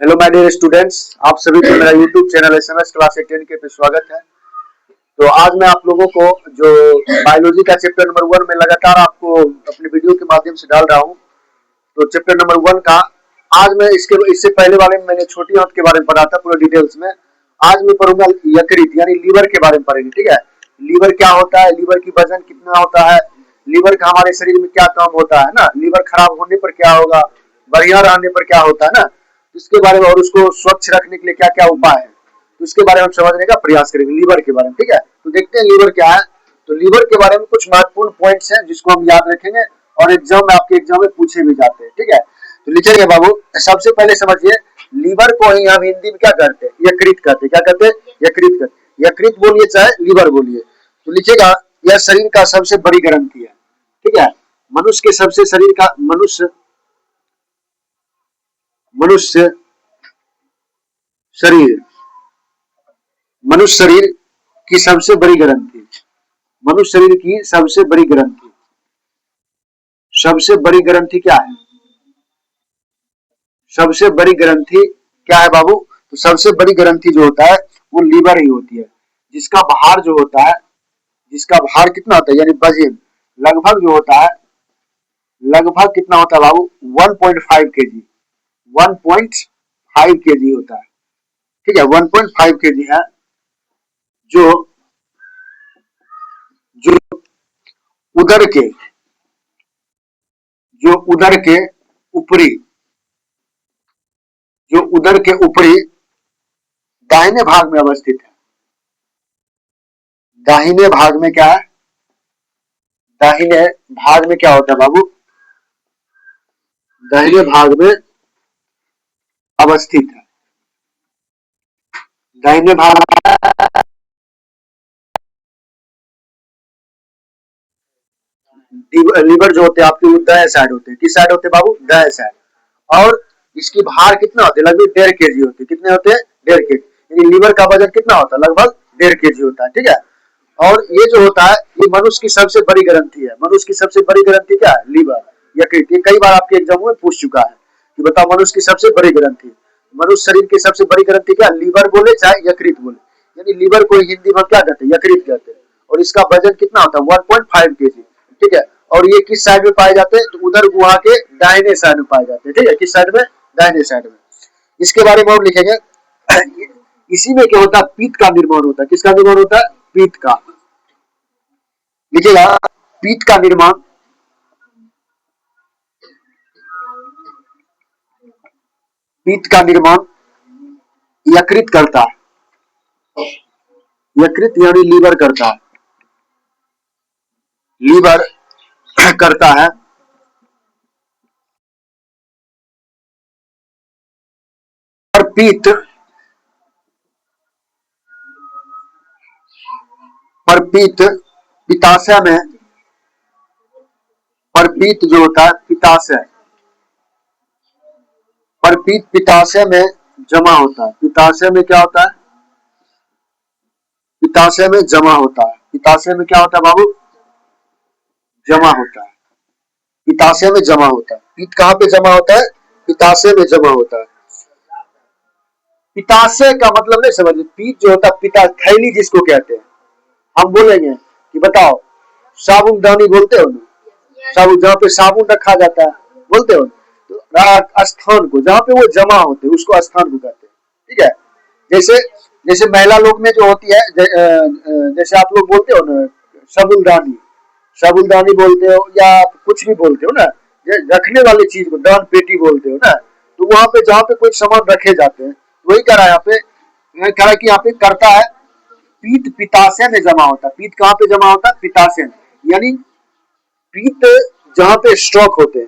Hello my dear students, आप सभी को मेरा यूट्यूब चैनल एसएमएस क्लास 10 के पे स्वागत है। तो आज मैं आप लोगों को जो बायोलॉजी का चैप्टर नंबर 1 में लगातार आपको अपने वीडियो के माध्यम से डाल रहा हूँ। तो चैप्टर नंबर 1 का आज मैं इससे पहले वाले में मैंने छोटी आंत के बारे में पढ़ा था पूरा डिटेल्स में। आज मैं पढ़ूंगा यकृत यानी लीवर के बारे में पढ़ेंगे। ठीक है, लीवर क्या होता है, लीवर की वजन कितना होता है, लीवर का हमारे शरीर में क्या काम होता है ना, लीवर खराब होने पर क्या होगा, बढ़िया रहने पर क्या होता है ना, इसके बारे में और उसको स्वच्छ रखने के लिए क्या क्या उपाय है, तो इसके बारे में हम समझने का प्रयास करेंगे लीवर के बारे में। ठीक है, तो देखते हैं लीवर क्या है। तो लीवर के बारे में कुछ महत्वपूर्ण पॉइंट्स हैं जिसको हम याद रखेंगे और आपके एग्जाम में पूछे भी जाते हैं। ठीक है, तो लिखेंगे बाबू। सबसे पहले समझिए लीवर को ही हम हिंदी में क्या करते हैं, यकृत कहते हैं। क्या कहते हैं? यकृत कहते हैं। यकृत बोलिए चाहे लीवर बोलिए। तो लिखेगा यह शरीर का सबसे बड़ी ग्रंथि है। ठीक है, मनुष्य के सबसे शरीर का मनुष्य शरीर मनुष्य शरीर की सबसे बड़ी ग्रंथि, मनुष्य शरीर की सबसे बड़ी ग्रंथि क्या है? सबसे बड़ी ग्रंथि क्या है बाबू? तो सबसे बड़ी ग्रंथि जो होता है वो लीवर ही होती है, जिसका भार जो होता है, जिसका भार कितना होता है यानी वजन लगभग जो होता है, लगभग कितना होता है बाबू? 1.5 केजी, 1.5 केजी होता है। ठीक है, 1.5 केजी है जो जो उदर के जो उदर के ऊपरी जो उदर के ऊपरी दाहिने भाग में अवस्थित है। दाहिने भाग में क्या है? दाहिने भाग में क्या होता है बाबू? दाहिने भाग में अवस्थित है। दाहिने भाग लीवर जो होते हैं आपके वो दाएं साइड होते हैं। किस साइड होते हैं बाबू? दाएं साइड। और इसकी भार कितना होते हैं? लगभग 1.5 केजी होती है। कितने होते हैं? 1.5 केजी। यानी लीवर का वजन कितना होता है? लगभग 1.5 केजी होता है। ठीक है, और ये जो होता है ये मनुष्य की सबसे बड़ी ग्रंथि है। मनुष्य की सबसे बड़ी ग्रंथि क्या है? लीवर, यकृत। ये कई बार आपके एग्जाम में पूछ चुका है कि बताओ मनुष्य की सबसे बड़ी ग्रंथि, मनुष्य शरीर की सबसे बड़ी ग्रंथि क्या? लीवर बोले चाहे यकृत बोले, यानी लीवर को हिंदी में क्या कहते हैं? यकृत कहते हैं। और इसका वजन कितना होता है? 1.5 केजी। ठीक है, और ये किस साइड में पाए जाते हैं? तो उधर गुहा के दाहिने साइड में पाए जाते हैं। ठीक है, किस साइड में? दाहिने साइड में। इसके बारे में और लिखेंगे। इसी में क्या होता है? पीत का निर्माण होता है। किसका निर्माण होता है? पीत का। लिखिएगा पीत का निर्माण, पीत का निर्माण यकृत करता है। यकृत यानी लीवर करता है, लीवर करता है। और पीत पर पीत पिताशय में, पर पीत जो होता है पिताशय, पर पीत पिताशय में जमा होता है। पिताशय में क्या होता है? पिताशय में जमा होता है। पिताशय में क्या होता है बाबू? जमा होता है। पिताशय में जमा होता है। पीत कहाँ पे जमा होता है? पिताशय में जमा होता है। पिताशय का मतलब नहीं समझिए। पीत जो होता है, पिता थैली जिसको कहते हैं। हम बोलेंगे कि बताओ साबुनदानी बोलते हो ना, साबुन जहाँ पे साबुन रखा जाता है बोलते हो, तो स्थान को जहाँ पे वो जमा होते हैं उसको स्थान को कहते हैं। ठीक है, जैसे जैसे महिला लोग में जो होती है, जैसे आप लोग बोलते हो ना साबुनदानी, साबुनदानी बोलते हो या कुछ भी बोलते हो ना, रखने वाली चीज को दान पेटी बोलते हो ना, तो वहां पे जहाँ पे कोई सामान रखे जाते हैं वही कह रहा है यहाँ पे, कह रहा है कि यहाँ पे करता है पीत पिताशय में जमा होता है। पीत कहाँ पे जमा होता है? पिताशय में। यानी पीत जहाँ पे स्टॉक होते हैं,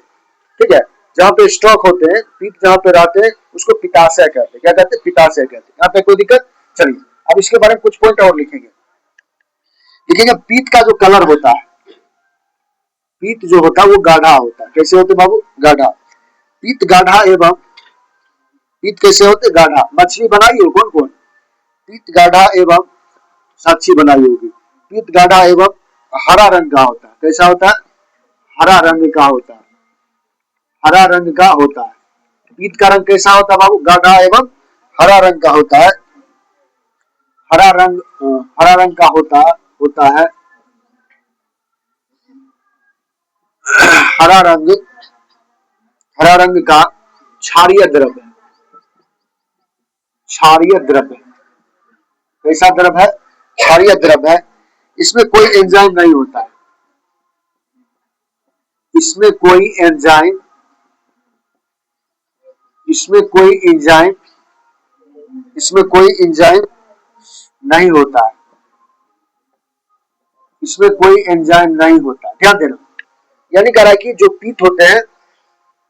ठीक है, जहाँ पे स्टॉक होते हैं, पीत जहाँ पे रहते हैं उसको पिताशय कहते हैं। क्या कहते हैं? पिताशय कहते हैं। यहाँ पे कोई दिक्कत? चलिए अब इसके बारे में कुछ पॉइंट और लिखेंगे। लिखेंगे पीत का जो कलर होता है, पीत जो होता है वो गाढ़ा होता है। कैसे होते बाबू? गाढ़ा। पीत गाढ़ा एवं, पीत कैसे होते? गाढ़ा। मछली बनाई हो कौन कौन? पीत गाढ़ा एवं, साक्षी बनाई होगी। पीत गाढ़ा एवं हरा रंग का होता है। कैसा होता है? हरा रंग का होता है। हरा रंग का होता है। पीत का रंग कैसा होता है बाबू? गाढ़ा एवं हरा रंग का होता है। हरा रंग हरा रंग का होता है। हरा रंग का क्षारीय द्रव्य है। क्षारीय द्रव्य कैसा द्रव्य है? क्षारीय द्रव्य है। इसमें कोई एंजाइम नहीं होता है। इसमें कोई एंजाइम इसमें कोई एंजाइम इसमें कोई एंजाइम नहीं होता है। इसमें कोई एंजाइम नहीं होता, ध्यान देना। यानी कह रहा है कि जो पीत होते हैं,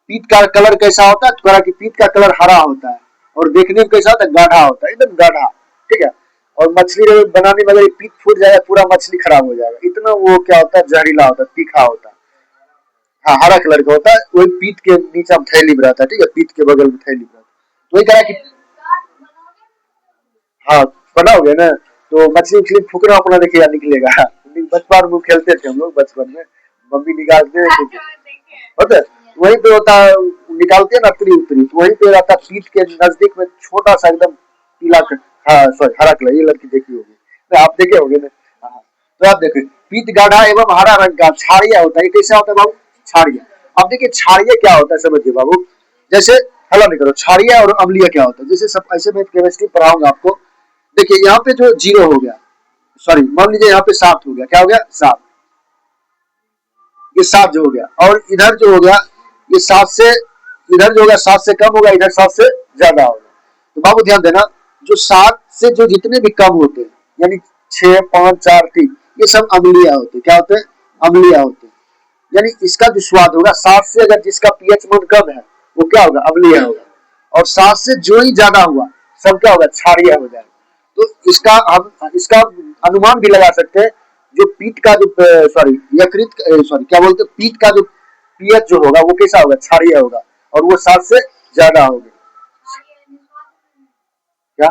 पीत का कलर कैसा होता है? तो कह रहा है कि पीत का कलर हरा होता है और देखने में कैसा होता है? गाढ़ा होता है, एकदम गाढ़ा, ठीक है। और मछली बनाने में अगर पीत फूट जाएगा, पूरा मछली खराब हो जाएगा, इतना वो क्या होता है? जहरीला होता है, तीखा होता है। हाँ, हरा कलर का होता है। वही पीत के नीचे में थैली में रहता है, ठीक है, पीत के बगल में थैली में रहता है। तो वही कह रहा है कि हाँ, बनाओगे ना तो मछली उछली फूकना अपना देखिएगा, निकलेगा। बचपन में खेलते थे हम लोग, बचपन में मम्मी निकालते होते, वहीं पे होता है, निकालते हैं ना उतरी उतरी, तो वहीं पे रहता है पीठ के नजदीक में छोटा सा एकदम पीला, हाँ सॉरी हरा कलर। ये लड़की देखी होगी, तो आप देखे होंगे ना। हाँ, तो आप देखिए पीत गाढ़ा एवं हरा रंग का क्षारीय होता है। ये कैसा होता है बाबू? क्षारीय। अब देखिए क्षारीय क्या होता है, समझिए बाबू। जैसे हला नहीं करो, क्षारीय और अम्लीय क्या होता है? जैसे सब ऐसे मैं केमिस्ट्री पढ़ाऊंगा आपको। देखिए यहाँ पे जो 0 हो गया, सॉरी मान लीजिए यहाँ पे 7 हो गया, क्या हो गया? 7। ये 7 जो हो गया, और इधर जो हो गया ये 7 से, इधर जो होगा 7 से कम होगा, इधर 7 से ज्यादा होगा। तो बाबू ध्यान देना, जो 7 से जो जितने भी कम होते हैं, यानी 6, 5, 4, 3, ये सब अम्लीय होते हैं। क्या होते हैं? अम्लीय होते हैं। यानी इसका जो स्वाद होगा, 7 से अगर जिसका पीएच मान कम है, वो क्या होगा? अम्लीय होगा। और 7 से जो ही ज्यादा हुआ, सब क्या होगा? क्षारीय हो जाएगा। तो इसका हम इसका अनुमान भी लगा सकते हैं, जो पीट का जो सॉरी यकृत सॉरी क्या बोलते हैं, पीट का जो पीएच जो होगा वो कैसा होगा? क्षारीय होगा, और वो 7 से ज्यादा होगा। क्या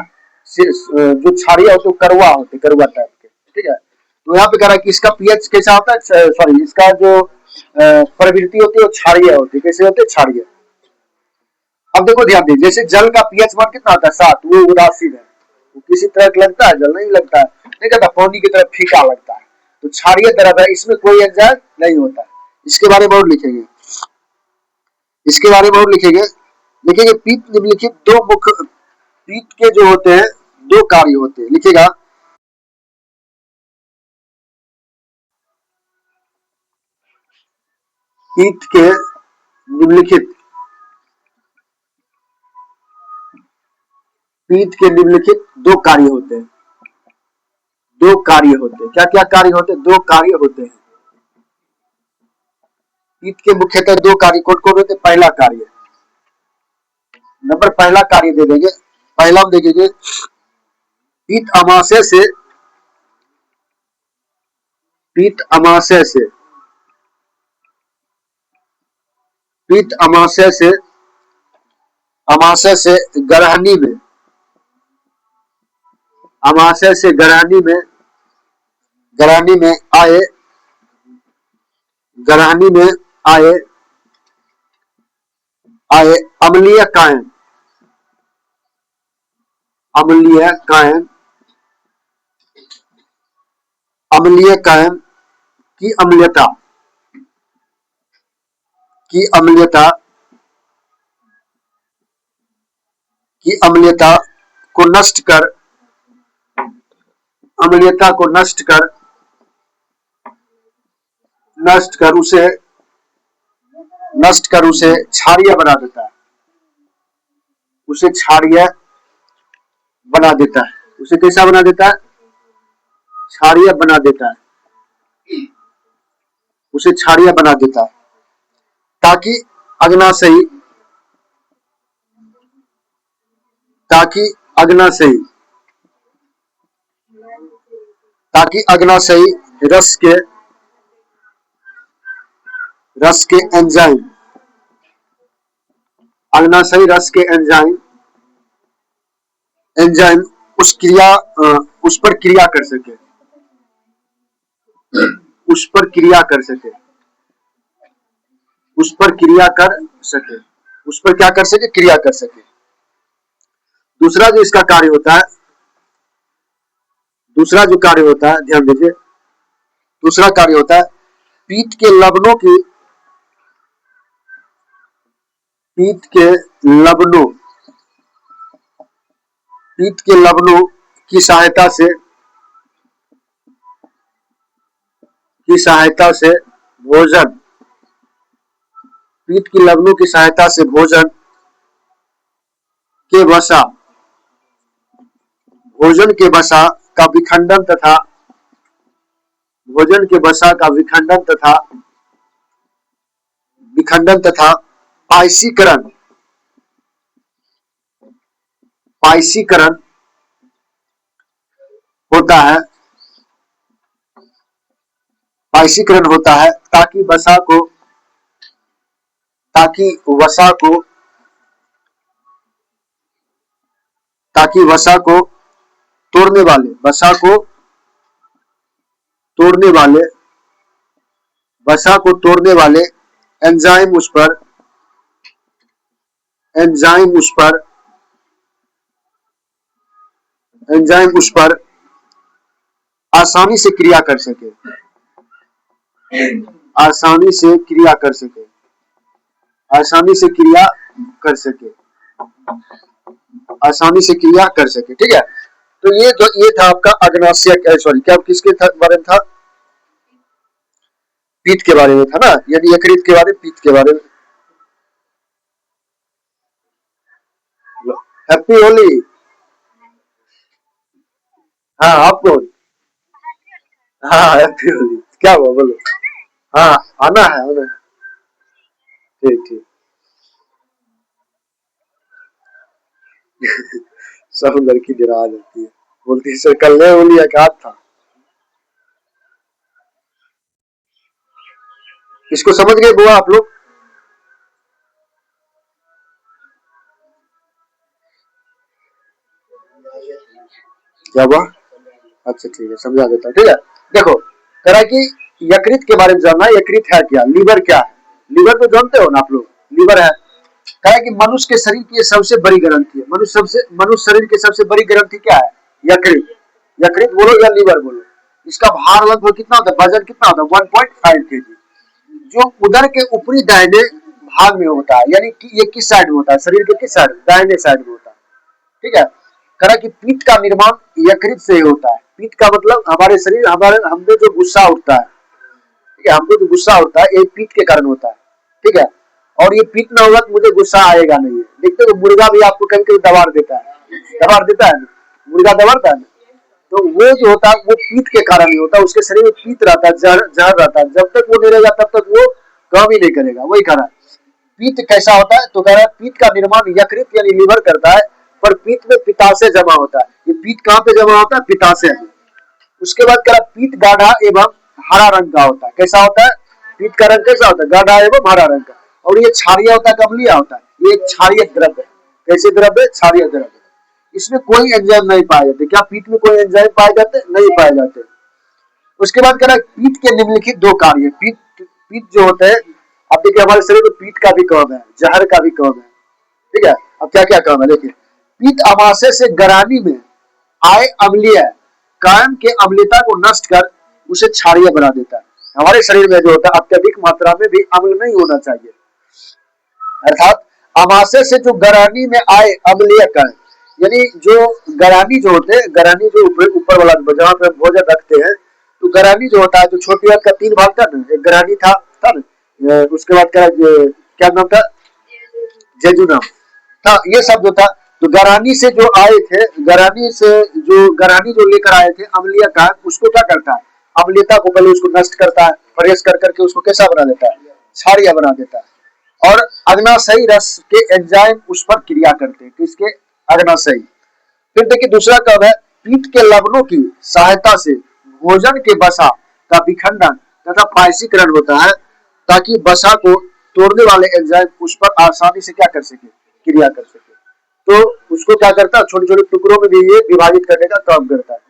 जो क्षारीय होते कड़वा होते, कड़वा टाइप के, ठीक है। तो यहाँ पे कह रहा है कि इसका पीएच कैसा होता है? सॉरी इसका जो प्रवृत्ति होती है वो क्षारीय होती है। कैसे होते? क्षारीय। अब देखो ध्यान दीजिए, जैसे जल का पीएच मान कितना होता है? 7। वो उदासीन है, वो किसी तरह का लगता है? जल नहीं लगता है, नहीं कहता, पानी की तरह फीका लगता है। तो क्षारीय द्रव है, इसमें कोई एंजाइम नहीं होता है। इसके बारे में और लिखेंगे, इसके बारे में और लिखेंगे। लिखेंगे पीत निम्नलिखित दो मुख्य पीत के जो होते हैं, 2 कार्य होते हैं। लिखिएगा पीत के निम्नलिखित पीत के निम्नलिखित 2 कार्य होते हैं। 2 कार्य होते हैं। क्या क्या कार्य होते हैं? 2 कार्य होते हैं। पीत के मुख्यतः 2 कार्य कौन कौन होते हैं? पहला कार्य, नंबर पहला कार्य दे देंगे। पहला हम देखेंगे, पीत अमाशय से पीत अमाशय से पीत अमाशय से ग्रहणी में अमाशय से ग्रहणी में आए ग्रहणी में आए आए अम्लीय कायन अम्लीय कायन अम्लीय कायन की अम्लता की अम्लता की अम्लता को अम्लता को नष्ट कर उसे क्षारीय बना देता है। उसे क्षारीय बना देता है। उसे कैसा बना देता है? क्षारीय बना देता है। उसे क्षारीय बना देता है, ताकि अग्नाशयी ताकि अग्नाशयी ताकि अग्नाशयी रस के एंजाइम अग्नाशयी रस के एंजाइम उस पर क्रिया कर सके उस पर क्रिया कर सके उस पर क्या कर सके, क्रिया कर सके। दूसरा जो इसका कार्य होता है, दूसरा जो कार्य होता है, ध्यान दीजिए, दूसरा कार्य होता है पीत के लवणों की, पीत के लवणों, पीत के लवणों की सहायता से, की सहायता से भोजन, पीत की लवणों की सहायता से भोजन के वसा, भोजन के वसा का विखंडन तथा, भोजन के वसा का विखंडन तथा पायसीकरण, पायसीकरण होता है, पायसीकरण होता है ताकि वसा को, ताकि वसा को, ताकि वसा को तोड़ने वाले, वसा को तोड़ने वाले, वसा को तोड़ने वाले एंजाइम उस पर, एंजाइम उस पर, एंजाइम उस पर आसानी से क्रिया कर सके, आसानी से क्रिया कर सके, आसानी से क्रिया कर सके, आसानी से क्रिया कर सके। ठीक है, तो ये जो ये था आपका अग्नाशय, सॉरी क्या किसके बारे में था, पीत के बारे में था ना, यानी यकृत के बारे में, पीत के बारे में। हैप्पी होली। हाँ आपको, हाँ हैप्पी होली, क्या हुआ बोलो। हाँ आना है, आना है, ठीक ठीक। सब लड़की डरा जाती है, बोलती है सर कल नहीं होली एक था। इसको समझ गए बुआ आप लोग? क्या हुआ? अच्छा ठीक है, समझा देता हूँ। ठीक है, देखो कह रहा है कि यकृत के बारे में जानना है। यकृत है क्या, लीवर क्या है, लीवर तो जानते हो ना आप लोग, लीवर है। कह रहा है कि मनुष्य के शरीर की सबसे बड़ी ग्रंथि है, मनुष्य शरीर की सबसे बड़ी ग्रंथि क्या है, यकृत। यकृत बोलो या लीवर बोलो। इसका भार लगभग कितना होता है, वजन कितना होता है, 1.5 kg, जो उदर के ऊपरी दाहिने भाग में होता है, यानी कि ये किस साइड में होता है, शरीर के किस साइड, दाहिने साइड में होता है। ठीक है, करा कि पीत का निर्माण यकृत से ही होता है। पीत का मतलब हमारे शरीर, हमारे हमने जो गुस्सा उठता है, ठीक है, हमको जो गुस्सा होता है ये पीत के कारण होता है। ठीक है, और ये पीत ना होगा तो मुझे गुस्सा आएगा नहीं। देखते हो मुर्गा भी आपको कभी कभी दबाड़ देता है, दबाड़ देता है, मुर्गा दबाड़ता है। तो वो जो होता है वो पीत के कारण ही होता है, उसके शरीर में पीत रहता है, जहर रहता है, जब तक वो नहीं रहेगा तब तक वो काम ही नहीं करेगा। वही कारण पीत कैसा होता है, तो कह रहा है पीत का निर्माण यकृत यानी लीवर करता है, पर पीत में पित्ताशय जमा होता है। ये पीत कहाँ पे जमा होता है, पित्ताशय में। उसके बाद कह रहा पीत गाढ़ा एवं हरा रंग का होता है। कैसा होता है, पीत का रंग कैसा होता है, गाढ़ा एवं हरा रंग का। और ये क्षारीय होता है, अम्लीय होता है, ये क्षारीय द्रव्य है। कैसे द्रव्य, क्षारीय द्रव्य। इसमें कोई एंजाइम नहीं पाए जाते। क्या पीत में कोई एंजाइम पाए जाते, नहीं पाए जाते। उसके बाद कह रहा है पीत के निम्नलिखित दो कार्य, पीत पीत जो होते हैं, अब देखिए हमारे शरीर में पीत का भी काम है, जहर का भी काम है। ठीक है, अब क्या क्या काम है देखिए। पीत अमाशय से गरानी में आए अम्लीय कायम के अम्लता को नष्ट कर उसे क्षारीय बना देता है। हमारे शरीर में जो होता है अत्यधिक मात्रा में भी अम्ल नहीं होना चाहिए, अर्थात अमाशय से जो गरानी में आए अम्लीय कण, यानी जो गरानी जो होते हैं, गरानी जो ऊपर वाला जहाँ पे भोजन रखते हैं, तो गरानी जो होता है, जो छोटी आंत का 3 भाग था ना, एक गरानी था ना, उसके बाद क्या नाम था, जेजुना था, ये शब्द होता। तो गरानी से जो आए थे, गरानी से जो गरानी जो लेकर आए थे अम्लीय का, उसको क्या करता है, अम्लीयता को पहले उसको नष्ट करता है, फ्रेश कर करके उसको कैसा बना देता है, क्षारीय बना देता है। और अग्नाशयी रस के एंजाइम उस पर क्रिया करते हैं, किसके, अग्नाशयी। फिर देखिए दूसरा काम है पीत के लवणों की सहायता से भोजन के वसा का विखंडन तथा पायसीकरण होता है, ताकि वसा को तोड़ने वाले एंजाइम उस पर आसानी से क्या कर सके, क्रिया कर सके। तो उसको क्या करता है, छोटे छोटे टुकड़ों में भी ये विभाजित करने का काम करता है।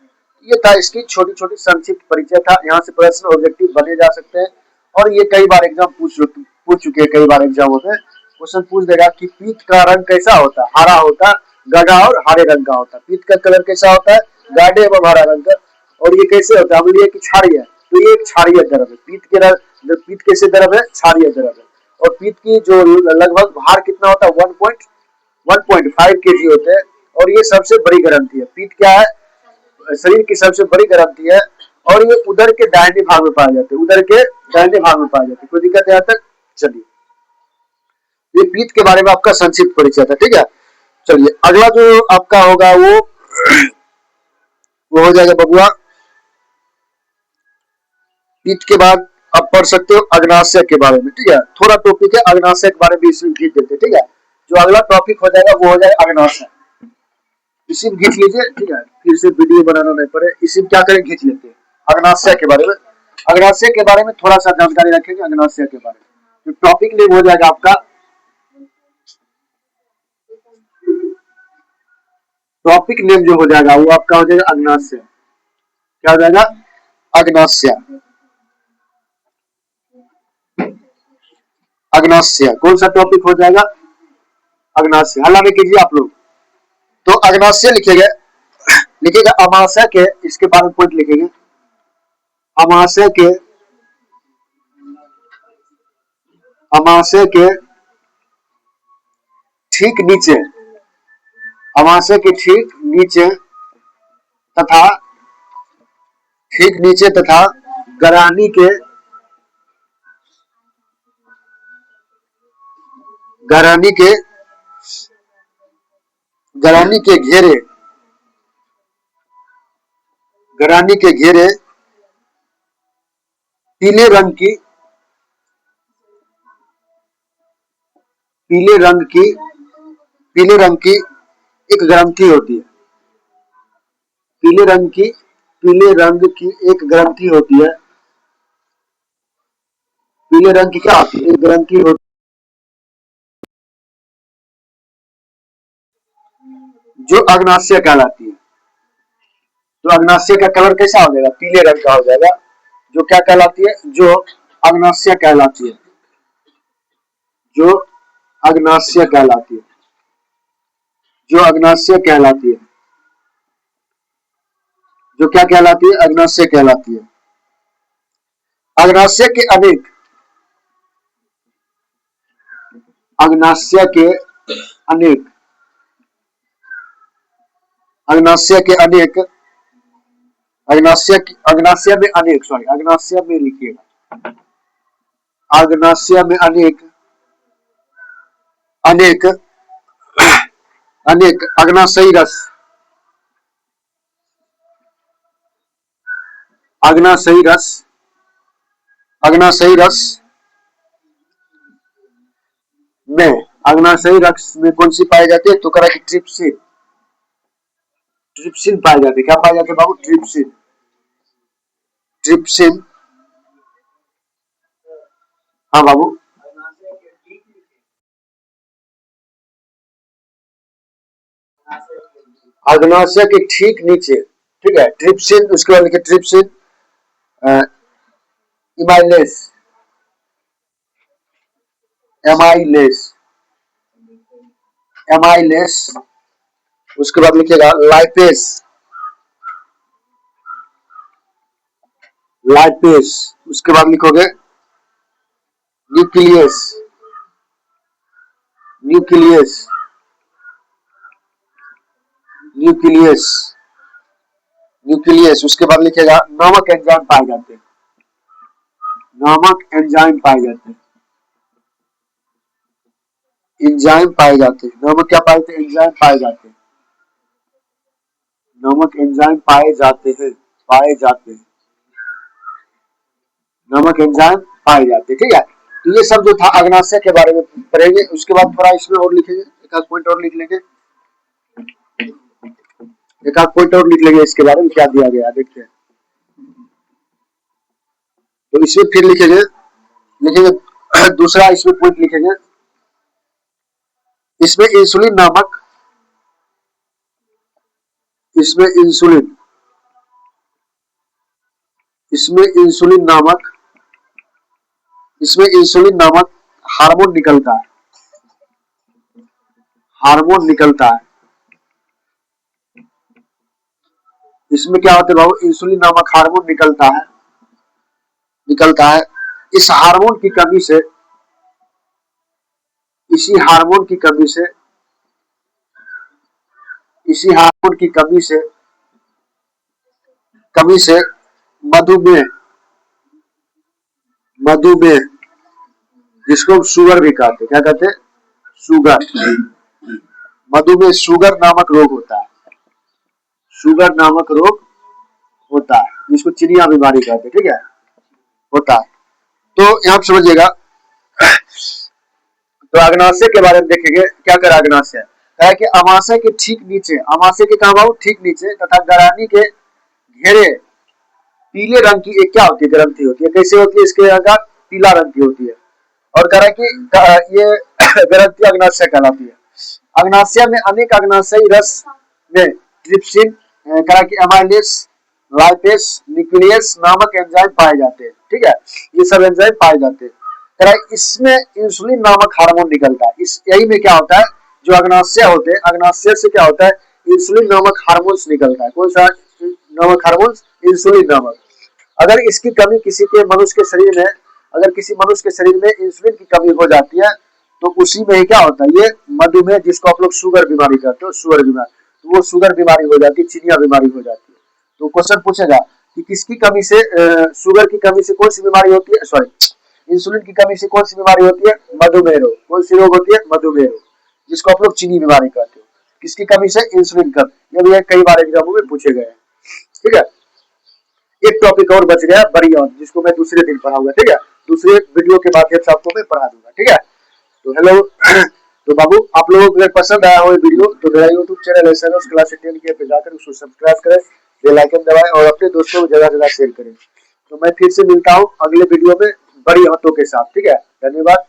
ये था इसकी छोटी छोटी संक्षिप्त परिचय था। यहाँ से प्रश्न ऑब्जेक्टिव बने जा सकते हैं, और ये कई बार एग्जाम पूछ चुके हैं, कई बार एग्जामों में। क्वेश्चन पूछ देगा कि पीत का रंग कैसा होता है, हरा होता है, गाढ़ा और हरे रंग का होता है। पीत का कलर कैसा होता है, गाढ़े एवं हरा रंग का। और ये कैसे होता है, हम बोलिए कि क्षारीय, तो ये एक क्षारीय द्रव है। पीत के जो पीत कैसे द्रव है, क्षारीय द्रव है। और पीत की जो लगभग भार कितना होता है, 1.5 kg होते हैं। और ये सबसे बड़ी ग्रंथि है। पीत क्या है, शरीर की सबसे बड़ी ग्रंथि है। और ये उदर के दाहिने भाग में पाए जाते हैं, उदर के दाहिने भाग में पाए जाते हैं। कोई दिक्कत है यहाँ तक? चलिए, ये पीत के बारे में आपका संक्षिप्त परिचय था, ठीक है। चलिए अगला जो आपका होगा वो हो जाएगा बबुआ, पीत के बाद आप पढ़ सकते हो अग्नाशय के बारे में, ठीक है। थोड़ा टॉपिक है अग्नाशय के बारे में, इसमें खींच देते हैं, ठीक है। जो अगला टॉपिक हो जाएगा वो हो जाएगा अग्नाशय, इसी में खींच लीजिए, ठीक है। फिर से वीडियो बनाना नहीं पड़े, इसी में क्या करें, खींच लेते हैं अग्नाशय के बारे में। अग्नाशय के बारे में थोड़ा सा जानकारी रखेंगे अग्नाशय के बारे में। तो टॉपिक नेम हो जाएगा आपका, टॉपिक नेम जो हो जाएगा वो आपका हो जाएगा अग्नाशय। क्या हो जाएगा, अग्नाशय। अग्नाशय कौन सा टॉपिक हो जाएगा, अग्नाशय। हल्ला में कीजिए आप लोग। तो अग्नाशय लिखेगा, लिखेगा अमाशय के, इसके बारे में पॉइंट लिखेंगे। अमाशय के, अमाशय के ठीक नीचे, अमाशय के ठीक नीचे तथा, ठीक नीचे तथा गरानी के, गरानी के, गरानी के घेरे, गरानी के घेरे पीले रंग की, पीले रंग की, पीले रंग की एक ग्रंथि होती है। पीले रंग की, पीले रंग की एक ग्रंथि होती है। पीले रंग की क्या होती है, एक ग्रंथि होती जो अग्नाशय कहलाती है। तो अग्नाशय का कलर कैसा हो जाएगा, पीले रंग का हो जाएगा। जो क्या कहलाती है, जो अग्नाशय कहलाती है, जो अग्नाशय कहलाती है, जो अग्नाशय कहलाती है, जो क्या कहलाती है, अग्नाशय कहलाती है। अग्नाशय के अनेक, अग्नाशय के अनेक, अग्नाशय के अनेक, अग्नाशय, अग्नाशय में अनेक, सॉरी अग्नाशय में लिखिएगा, अग्नाशय में अनेक, अनेक, अनेक अग्नाशयी रस, अग्नाशयी रस, अग्नाशयी रस में, अग्नाशयी रस में कौन सी पाई जाती है, तो करा कि ट्रिप्सिन, ट्रिप्सिन पाई जाती है। क्या पाई जाती है बाबू, ट्रिप्सिन, ट्रिप्सिन। हाँ बाबू, अग्नाशय के ठीक नीचे, ठीक है, ट्रिप्सिन। उसके बाद लिखे ट्रिप्सिन, इमाइलेस, एमाइलेस, एमाइलेस। उसके बाद लिखिएगा लाइपेस, लाइपेस। उसके बाद लिखोगे न्यूक्लियस, न्यूक्लियस, न्यूक्लियस, न्यूक्लियस। उसके बाद लिखिएगा नामक एंजाइम पाए जाते हैं, नामक एंजाइम पाए जाते हैं, एंजाइम पाए जाते हैं। नामक क्या पाए जाते हैं, एंजाइम पाए जाते हैं, नामक एंजाइम पाए जाते हैं, पाए जाते हैं, नामक एंजाइम पाए जाते हैं, ठीक है। तो ये सब जो था अग्नाशय के बारे में पढ़ेंगे। उसके बाद थोड़ा इसमें और लिखेंगे, एक आध पॉइंट और लिख लेंगे, एक आध पॉइंट और लिख लेंगे इसके बारे में क्या दिया गया देखते हैं। तो इसमें फिर लिखेंगे, लिखेंगे दूसरा इसमें पॉइंट लिखेंगे, इसमें इंसुलिन नामक, इसमें इंसुलिन, इसमें इंसुलिन नामक, इसमें इंसुलिन नामक हार्मोन निकलता है, हार्मोन निकलता है। इसमें क्या होता है बाबू, इंसुलिन नामक हार्मोन निकलता है। इस हार्मोन की कमी से, इसी हार्मोन की कमी से, इसी हार्मोन की कमी से मधुमेह, मधुमेह जिसको हम शुगर भी कहते हैं, क्या कहते हैं, शुगर, मधुमेह, शुगर नामक रोग होता है, शुगर नामक रोग होता है, जिसको चिनिया बीमारी कहते हैं, ठीक है, होता है। तो यहाँ पे समझिएगा, तो अग्नाशय के बारे में देखेंगे, क्या कर अग्नाशय है कि अमाशय के ठीक नीचे, अमाशय के कहा ठीक नीचे तथा गरानी के घेरे पीले रंग की एक क्या होती है, ग्रंथि होती है। कैसे होती है, इसके आकार पीला रंग की होती है, और कह रहा है कि ये ग्रंथि अग्नाशय कहलाती है। अग्नाशय में अनेक अग्नाशयी रस में ट्रिप्सिन, कह रहा है कि अमाइलेस, लाइपेस, न्यूक्लियस नामक एंजाइम पाए जाते हैं, ठीक है, ये सब एंजाइम पाए जाते हैं। कह रहा है इसमें इंसुलिन नामक हार्मोन निकलता है। इस यही में क्या होता है, जो अग्नाशय होते हैं, अग्नाशय से क्या होता है, इंसुलिन नामक हार्मोन निकलता है। कौन सा नामक हार्मोन, इंसुलिन नामक। अगर इसकी कमी किसी के मनुष्य के शरीर में, अगर किसी मनुष्य के शरीर में इंसुलिन की कमी हो जाती है, तो उसी में ही क्या होता है, ये मधुमेह, जिसको आप लोग शुगर बीमारी कहते हो, शुगर बीमारी, तो वो शुगर बीमारी हो जाती है, चिनिया बीमारी हो जाती है। तो क्वेश्चन पूछेगा कि किसकी कमी से, शुगर की कमी से कौन सी बीमारी होती है, सॉरी, इंसुलिन की कमी से कौन सी बीमारी होती है, मधुमेह रोग। कौन सी रोग होती है, मधुमेह रोग, जिसको आप लोग चीनी बीमारी कहते हो। किसकी कमी से, इंसुलिन कमी। ये भी कई बार एग्जामों में पूछे गए हैं, ठीक है। एक टॉपिक और बच गया, बरियन, जिसको मैं दूसरे दिन पढ़ाऊंगा, ठीक है, दूसरे वीडियो के माध्यम से आपको मैं पढ़ा दूंगा, ठीक है। तो हेलो तो बाबू, आप लोगों को अगर पसंद आया हो ये वीडियो, तो मेरा यूट्यूब चैनल एसएनएस क्लास 10 के पे जाकर उसको सब्सक्राइब करें, बेल आइकन दबाएं और अपने दोस्तों को जगह जगह शेयर करें। तो मैं फिर से मिलता हूँ अगले वीडियो में बड़ी हाथों के साथ, ठीक है। धन्यवाद।